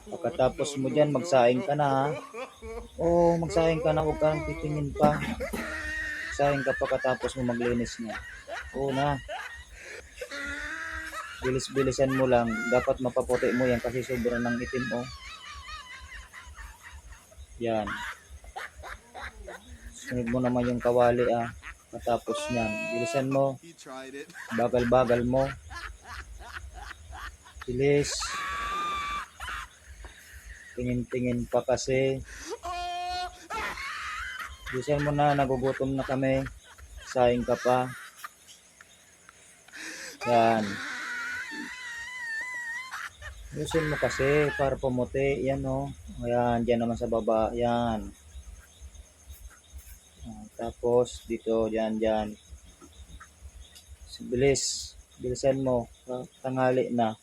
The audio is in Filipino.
Pagkatapos mo dyan, magsaing ka na ha. Oo, magsaing ka na, huwag kang titingin pa. Saing ka pagkatapos mo maglinis niya. Oo na, bilis-bilisan mo lang. Dapat mapaputi mo yan kasi sobra ng itim oh. Yan. Sunod mo naman yung kawali ah. Patapos niyan, bilisan mo. Bagal-bagal mo. Bilis. Tingin-tingin pa kasi. Bilisan mo na, nagugutom na kami. Saing ka pa. Yan. Bilisan mo kasi para pumuti. Yan oh. Ayan, dyan naman sa baba. Yan. Tapos dito, dyan. Bilis. Bilisan mo. Tanghali na.